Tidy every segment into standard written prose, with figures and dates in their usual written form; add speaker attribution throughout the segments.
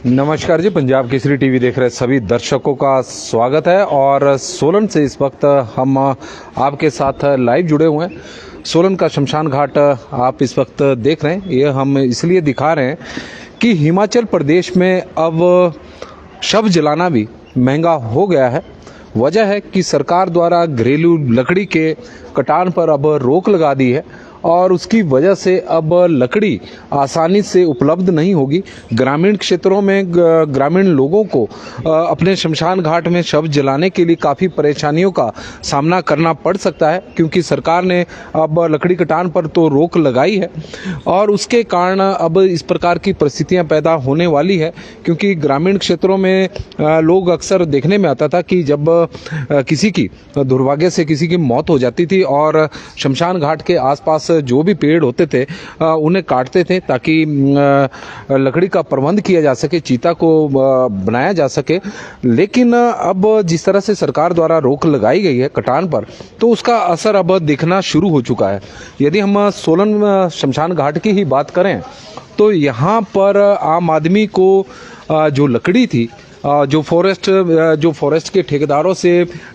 Speaker 1: नमस्कार जी, पंजाब केसरी टीवी देख रहे सभी दर्शकों का स्वागत है। और सोलन से इस वक्त हम आपके साथ लाइव जुड़े हुए हैं। सोलन का शमशान घाट आप इस वक्त देख रहे हैं। ये हम इसलिए दिखा रहे हैं कि हिमाचल प्रदेश में अब शव जलाना भी महंगा हो गया है। वजह है कि सरकार द्वारा घरेलू लकड़ी के कटान पर अब रोक लगा दी है और उसकी वजह से अब लकड़ी आसानी से उपलब्ध नहीं होगी। ग्रामीण क्षेत्रों में ग्रामीण लोगों को अपने शमशान घाट में शव जलाने के लिए काफ़ी परेशानियों का सामना करना पड़ सकता है, क्योंकि सरकार ने अब लकड़ी कटान पर तो रोक लगाई है और उसके कारण अब इस प्रकार की परिस्थितियां पैदा होने वाली है। क्योंकि ग्रामीण क्षेत्रों में लोग अक्सर देखने में आता था कि जब किसी की दुर्भाग्य से किसी की मौत हो जाती थी और शमशान घाट के आसपास जो भी पेड़ होते थे उन्हें काटते थे ताकि लकड़ी का प्रबंध किया जा सके, चीता को बनाया जा सके। लेकिन अब जिस तरह से सरकार द्वारा रोक लगाई गई है कटान पर, तो उसका असर अब दिखना शुरू हो चुका है। यदि हम सोलन शमशान घाट की ही बात करें तो यहाँ पर आम आदमी को जो लकड़ी थी, जो फॉरेस्ट के ठेकेदारों से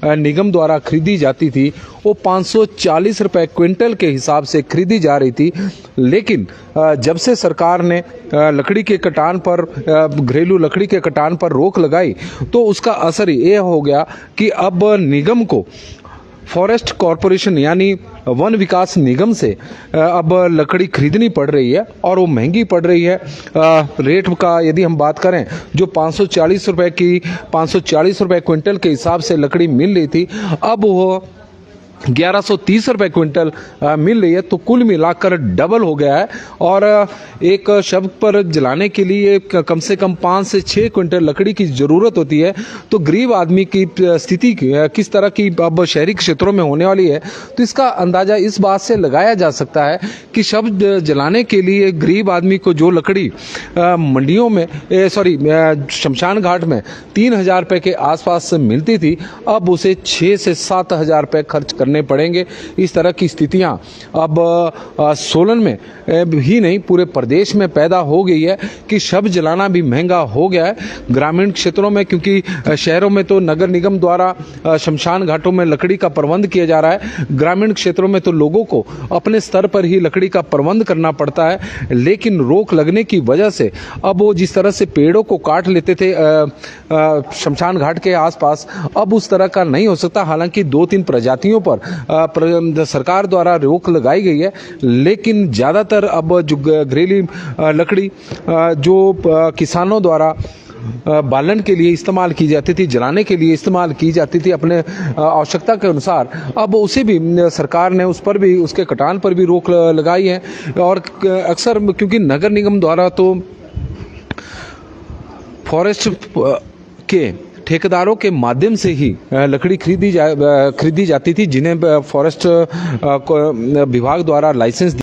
Speaker 1: निगम द्वारा खरीदी जाती थी, वो 540 रुपए क्विंटल के हिसाब से खरीदी जा रही थी। लेकिन जब से सरकार ने लकड़ी के कटान पर, घरेलू लकड़ी के कटान पर रोक लगाई, तो उसका असर ये हो गया कि अब निगम को फॉरेस्ट कॉरपोरेशन यानी वन विकास निगम से अब लकड़ी खरीदनी पड़ रही है और वो महंगी पड़ रही है। रेट का यदि हम बात करें, जो 540 रुपए क्विंटल के हिसाब से लकड़ी मिल रही थी, अब वो 1130 रुपए क्विंटल मिल रही है। तो कुल मिलाकर डबल हो गया है और एक शव पर जलाने के लिए कम से कम 5 से 6 क्विंटल लकड़ी की ज़रूरत होती है। तो गरीब आदमी की स्थिति किस तरह की अब शहरी क्षेत्रों में होने वाली है, तो इसका अंदाज़ा इस बात से लगाया जा सकता है कि शव जलाने के लिए गरीब आदमी को जो लकड़ी मंडियों में शमशान घाट में 3000 रुपये के आसपास मिलती थी, अब उसे 6 से 7000 रुपये खर्च करने पड़ेंगे। इस तरह की स्थितियां अब सोलन में ही नहीं पूरे प्रदेश में पैदा हो गई है कि शव जलाना भी महंगा हो गया है ग्रामीण क्षेत्रों में। क्योंकि शहरों में तो नगर निगम द्वारा शमशान घाटों में लकड़ी का प्रबंध किया जा रहा है, ग्रामीण क्षेत्रों में तो लोगों को अपने स्तर पर ही लकड़ी का प्रबंध करना पड़ता है। लेकिन रोक लगने की वजह से अब वो जिस तरह से पेड़ों को काट लेते थे शमशान घाट के आसपास, अब उस तरह का नहीं हो सकता। हालांकि 2-3 प्रजातियों पर सरकार द्वारा रोक लगाई गई है, लेकिन ज़्यादातर अब जो घरेलू लकड़ी जो किसानों द्वारा बालन के लिए इस्तेमाल की जाती थी, जलाने के लिए इस्तेमाल की जाती थी अपने आवश्यकता के अनुसार, अब उसे भी सरकार ने उस पर भी, उसके कटान पर भी रोक लगाई है। और अक्सर क्योंकि नगर निगम द्वारा तो फॉरेस्ट के ठेकेदारों के माध्यम से ही लकड़ी खरीदी जाती थी, जिन्हें फॉरेस्ट विभाग द्वारा लाइसेंस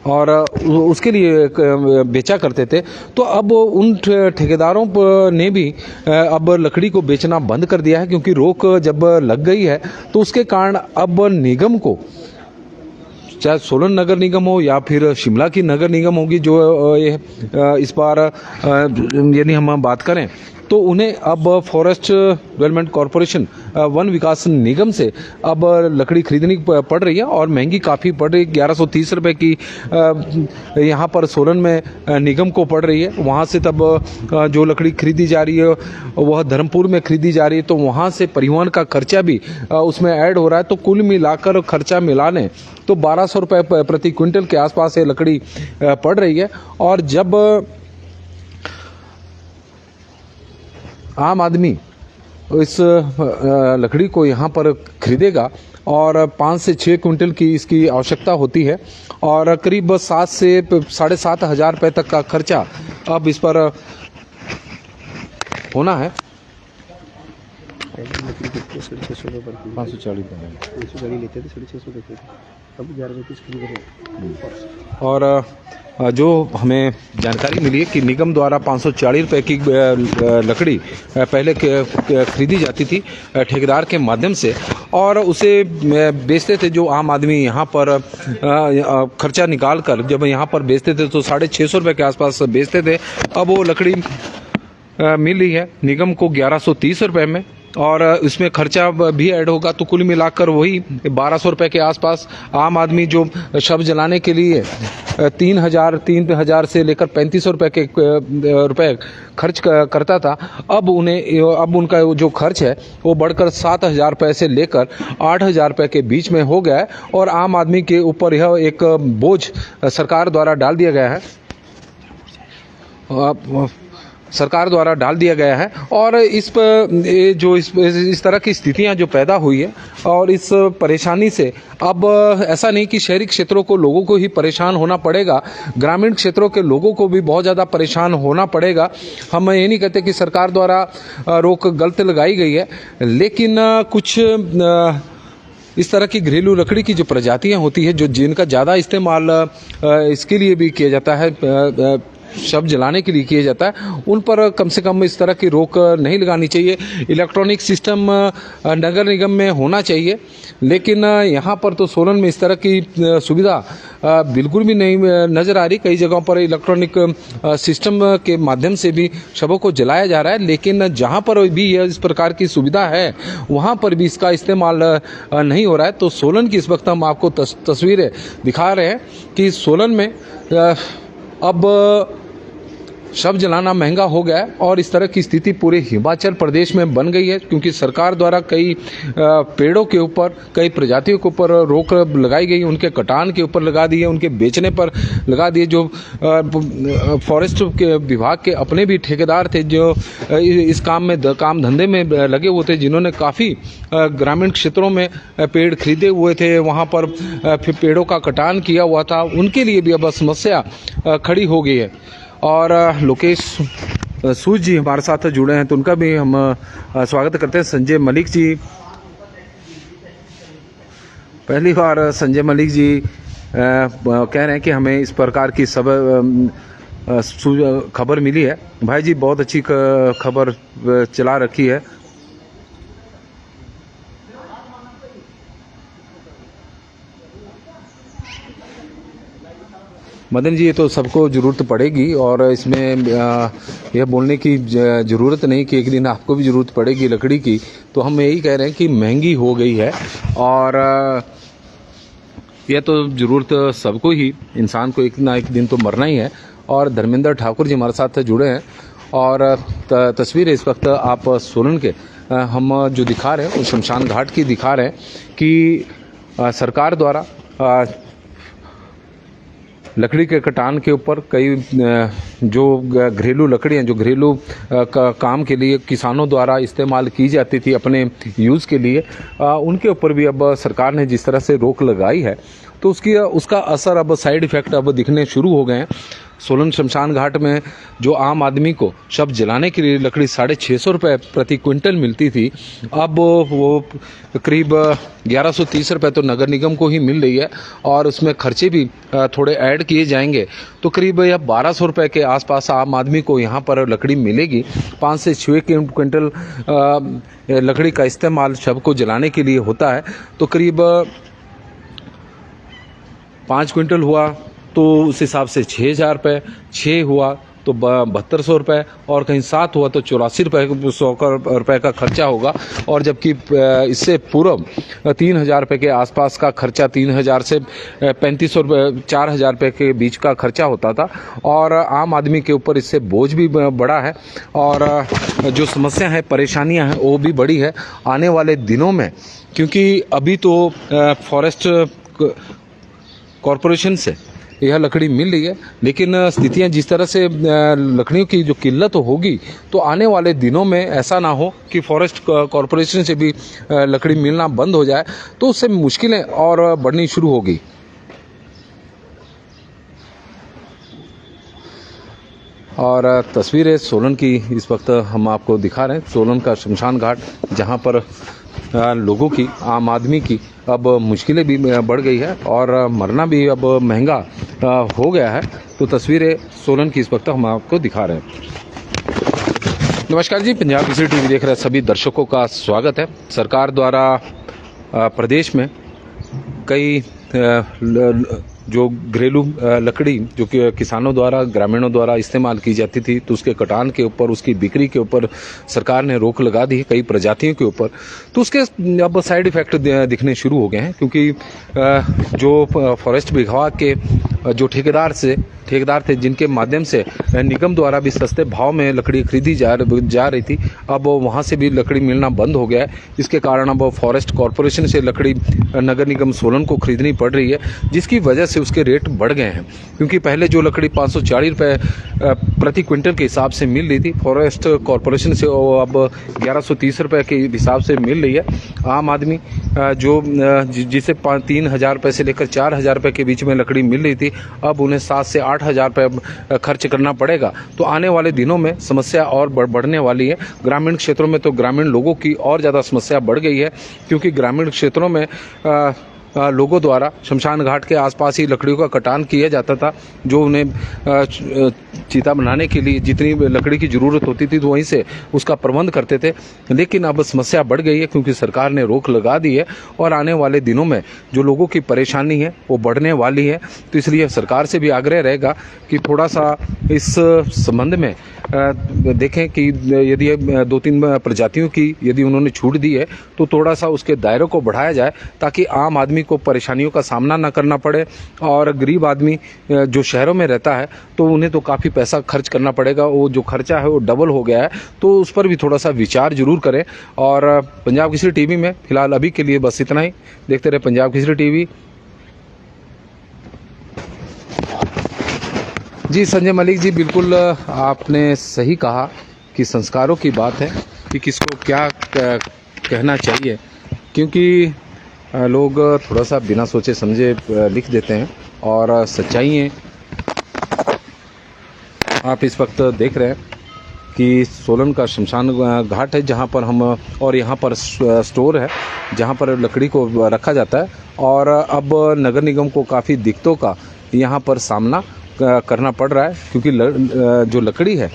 Speaker 1: और उसके लिए बेचा करते थे। तो अब उन ठेकेदारों ने भी अब लकड़ी को बेचना बंद कर दिया है, क्योंकि रोक जब लग गई है तो उसके कारण अब निगम को, चाहे सोलन नगर निगम हो या फिर शिमला की नगर निगम होगी जो इस बार यदि हम बात करें, तो उन्हें अब फॉरेस्ट डेवलपमेंट कॉरपोरेशन वन विकास निगम से अब लकड़ी खरीदनी पड़ रही है और महंगी काफ़ी पड़ रही है। 1130 रुपये की यहाँ पर सोलन में निगम को पड़ रही है। वहाँ से तब जो लकड़ी खरीदी जा रही है वह धर्मपुर में खरीदी जा रही है, तो वहाँ से परिवहन का खर्चा भी उसमें ऐड हो रहा है। तो कुल मिलाकर खर्चा मिला लें तो 1200 रुपये प्रति क्विंटल के आसपास ये लकड़ी पड़ रही है। और जब आम आदमी इस लकड़ी को यहाँ पर खरीदेगा और 5 से 6 क्विंटल की इसकी आवश्यकता होती है और करीब 7 से 7,500 रुपये तक का खर्चा अब इस पर होना है।
Speaker 2: 650 रुपये पर 540 लेते थे, 650 देते थे, अब 11 खरीद रहे।
Speaker 1: और जो हमें जानकारी मिली है कि निगम द्वारा 540 रुपये की लकड़ी पहले खरीदी जाती थी ठेकेदार के माध्यम से और उसे बेचते थे जो आम आदमी यहाँ पर खर्चा निकाल कर जब यहाँ पर बेचते थे तो 650 रुपये के आसपास बेचते थे। अब वो लकड़ी मिल रही है निगम को 1130 रुपये में और इसमें खर्चा भी ऐड होगा तो कुल मिलाकर वही 1200 रुपये के आसपास आम आदमी जो शव जलाने के लिए 3,000 से लेकर 3500 रुपये खर्च करता था, अब उनका जो खर्च है वो बढ़कर 7,000 रुपये से लेकर 8,000 रुपये के बीच में हो गया है और आम आदमी के ऊपर यह एक बोझ सरकार द्वारा डाल दिया गया है। और इस तरह की स्थितियां जो पैदा हुई है और इस परेशानी से अब ऐसा नहीं कि शहरी क्षेत्रों को लोगों को ही परेशान होना पड़ेगा, ग्रामीण क्षेत्रों के लोगों को भी बहुत ज़्यादा परेशान होना पड़ेगा। हम ये नहीं कहते कि सरकार द्वारा रोक गलत लगाई गई है, लेकिन कुछ इस तरह की घरेलू लकड़ी की जो प्रजातियां होती है जो जिनका ज़्यादा इस्तेमाल इसके लिए भी किया जाता है, शव जलाने के लिए किया जाता है, उन पर कम से कम इस तरह की रोक नहीं लगानी चाहिए। इलेक्ट्रॉनिक सिस्टम नगर निगम में होना चाहिए, लेकिन यहाँ पर तो सोलन में इस तरह की सुविधा बिल्कुल भी नहीं नज़र आ रही। कई जगहों पर इलेक्ट्रॉनिक सिस्टम के माध्यम से भी शवों को जलाया जा रहा है, लेकिन जहाँ पर भी इस प्रकार की सुविधा है वहाँ पर भी इसका इस्तेमाल नहीं हो रहा है। तो सोलन की इस वक्त हम आपको तस्वीरें दिखा रहे हैं कि सोलन में अब शव जलाना महंगा हो गया है और इस तरह की स्थिति पूरे हिमाचल प्रदेश में बन गई है, क्योंकि सरकार द्वारा कई पेड़ों के ऊपर, कई प्रजातियों के ऊपर रोक लगाई गई, उनके कटान के ऊपर लगा दी है, उनके बेचने पर लगा दिए। जो फॉरेस्ट के विभाग के अपने भी ठेकेदार थे जो इस काम धंधे में लगे हुए थे, जिन्होंने काफ़ी ग्रामीण क्षेत्रों में पेड़ खरीदे हुए थे, वहाँ पर पेड़ों का कटान किया हुआ था, उनके लिए भी अब समस्या खड़ी हो गई है। और लोकेश सूद जी हमारे साथ जुड़े हैं तो उनका भी हम स्वागत करते हैं। संजय मलिक जी, पहली बार संजय मलिक जी कह रहे हैं कि हमें इस प्रकार की खबर मिली है। भाई जी बहुत अच्छी खबर चला रखी है। मदन जी, ये तो सबको ज़रूरत पड़ेगी और इसमें यह बोलने की ज़रूरत नहीं कि एक दिन आपको भी ज़रूरत पड़ेगी लकड़ी की। तो हम यही कह रहे हैं कि महंगी हो गई है और यह तो ज़रूरत सबको ही, इंसान को एक ना एक दिन तो मरना ही है। और धर्मेंद्र ठाकुर जी हमारे साथ जुड़े हैं और तस्वीरें इस वक्त आप सोलन के हम जो दिखा रहे हैं वो शमशान घाट की दिखा रहे हैं कि सरकार द्वारा लकड़ी के कटान के ऊपर कई जो घरेलू लकड़ियाँ जो घरेलू काम के लिए किसानों द्वारा इस्तेमाल की जाती थी अपने यूज़ के लिए, उनके ऊपर भी अब सरकार ने जिस तरह से रोक लगाई है तो उसका असर अब साइड इफ़ेक्ट अब दिखने शुरू हो गए हैं। सोलन शमशान घाट में जो आम आदमी को शव जलाने के लिए लकड़ी 650 रुपये प्रति क्विंटल मिलती थी, अब वो करीब 1130 रुपये तो नगर निगम को ही मिल रही है और उसमें खर्चे भी थोड़े ऐड किए जाएंगे तो करीब यह 1200 रुपये के आसपास आम आदमी को यहाँ पर लकड़ी मिलेगी। 5 से 6 क्विंटल लकड़ी का इस्तेमाल शव को जलाने के लिए होता है, तो करीब 5 क्विंटल हुआ तो उस हिसाब से 6,000 रुपये, 6 हुआ तो 7200 रुपये और कहीं 7 हुआ तो 84 रुपये का खर्चा होगा। और जबकि इससे पूर्व 3,000 रुपये के आसपास का खर्चा, 3,000 से 3,500 रुपये, 4,000 रुपये के बीच का खर्चा होता था और आम आदमी के ऊपर इससे बोझ भी बड़ा है और जो समस्या है, परेशानियां हैं वो भी बड़ी है आने वाले दिनों में, क्योंकि अभी तो फॉरेस्ट कॉरपोरेशन से यह लकड़ी मिल रही है, लेकिन स्थितियां जिस तरह से लकड़ियों की जो किल्लत होगी, तो आने वाले दिनों में ऐसा ना हो कि फॉरेस्ट कॉरपोरेशन से भी लकड़ी मिलना बंद हो जाए, तो उससे मुश्किलें और बढ़नी शुरू होगी। और तस्वीरें सोलन की इस वक्त हम आपको दिखा रहे हैं, सोलन का शमशान घाट, जहां पर लोगों की, आम आदमी की अब मुश्किलें भी बढ़ गई है और मरना भी अब महंगा हो गया है। तो तस्वीरें सोलन की इस वक्त हम आपको दिखा रहे हैं। नमस्कार जी, पंजाब केसरी टीवी देख रहे सभी दर्शकों का स्वागत है। सरकार द्वारा प्रदेश में कई जो घरेलू लकड़ी जो कि किसानों द्वारा, ग्रामीणों द्वारा इस्तेमाल की जाती थी, तो उसके कटान के ऊपर, उसकी बिक्री के ऊपर सरकार ने रोक लगा दी है कई प्रजातियों के ऊपर। तो उसके अब साइड इफेक्ट दिखने शुरू हो गए हैं, क्योंकि जो फॉरेस्ट विभाग के जो ठेकेदार थे, जिनके माध्यम से निगम द्वारा भी सस्ते भाव में लकड़ी खरीदी जा रही थी, अब वहाँ से भी लकड़ी मिलना बंद हो गया है। इसके कारण अब फॉरेस्ट कॉरपोरेशन से लकड़ी नगर निगम सोलन को खरीदनी पड़ रही है, जिसकी वजह से उसके रेट बढ़ गए हैं। क्योंकि पहले जो लकड़ी 540 रुपये प्रति क्विंटल के हिसाब से मिल रही थी फॉरेस्ट कॉरपोरेशन से, वो अब 1130 रुपये के हिसाब से मिल रही है। आम आदमी जिसे 3,000 रुपये से लेकर 4,000 रुपये के बीच में लकड़ी मिल रही थी, अब उन्हें 7 से 8,000 रुपये खर्च करना पड़ेगा। तो आने वाले दिनों में समस्या और बढ़ने वाली है। ग्रामीण क्षेत्रों में तो ग्रामीण लोगों की और ज़्यादा समस्या बढ़ गई है, क्योंकि ग्रामीण क्षेत्रों में लोगों द्वारा शमशान घाट के आसपास ही लकड़ियों का कटान किया जाता था। जो उन्हें चिता बनाने के लिए जितनी लकड़ी की ज़रूरत होती थी, तो वहीं से उसका प्रबंध करते थे। लेकिन अब समस्या बढ़ गई है, क्योंकि सरकार ने रोक लगा दी है और आने वाले दिनों में जो लोगों की परेशानी है वो बढ़ने वाली है। तो इसलिए सरकार से भी आग्रह रहेगा कि थोड़ा सा इस संबंध में देखें कि यदि 2-3 प्रजातियों की यदि उन्होंने छूट दी है, तो थोड़ा सा उसके दायरे को बढ़ाया जाए, ताकि आम आदमी को परेशानियों का सामना ना करना पड़े। और गरीब आदमी जो शहरों में रहता है, तो उन्हें तो काफ़ी पैसा खर्च करना पड़ेगा, वो जो खर्चा है वो डबल हो गया है। तो उस पर भी थोड़ा सा विचार जरूर करें। और पंजाब केसरी टीवी में फिलहाल अभी के लिए बस इतना ही। देखते रहे पंजाब केसरी टीवी। जी संजय मलिक जी, बिल्कुल आपने सही कहा कि संस्कारों की बात है कि किसको क्या कहना चाहिए, क्योंकि लोग थोड़ा सा बिना सोचे समझे लिख देते हैं। और सच्चाई आप इस वक्त देख रहे हैं कि सोलन का शमशान घाट है, जहां पर हम, और यहां पर स्टोर है जहां पर लकड़ी को रखा जाता है। और अब नगर निगम को काफ़ी दिक्कतों का यहां पर सामना करना पड़ रहा है, क्योंकि जो लकड़ी है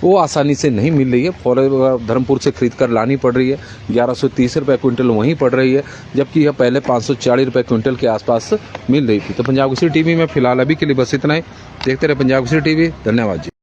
Speaker 1: वो आसानी से नहीं मिल रही है। धर्मपुर से खरीद कर लानी पड़ रही है। 1130 रुपये क्विंटल वहीं पड़ रही है, जबकि यह पहले 540 रुपये क्विंटल के आसपास मिल रही थी। तो पंजाब केसरी टीवी में फिलहाल अभी के लिए बस इतना ही। देखते रहे पंजाब केसरी टीवी। धन्यवाद जी।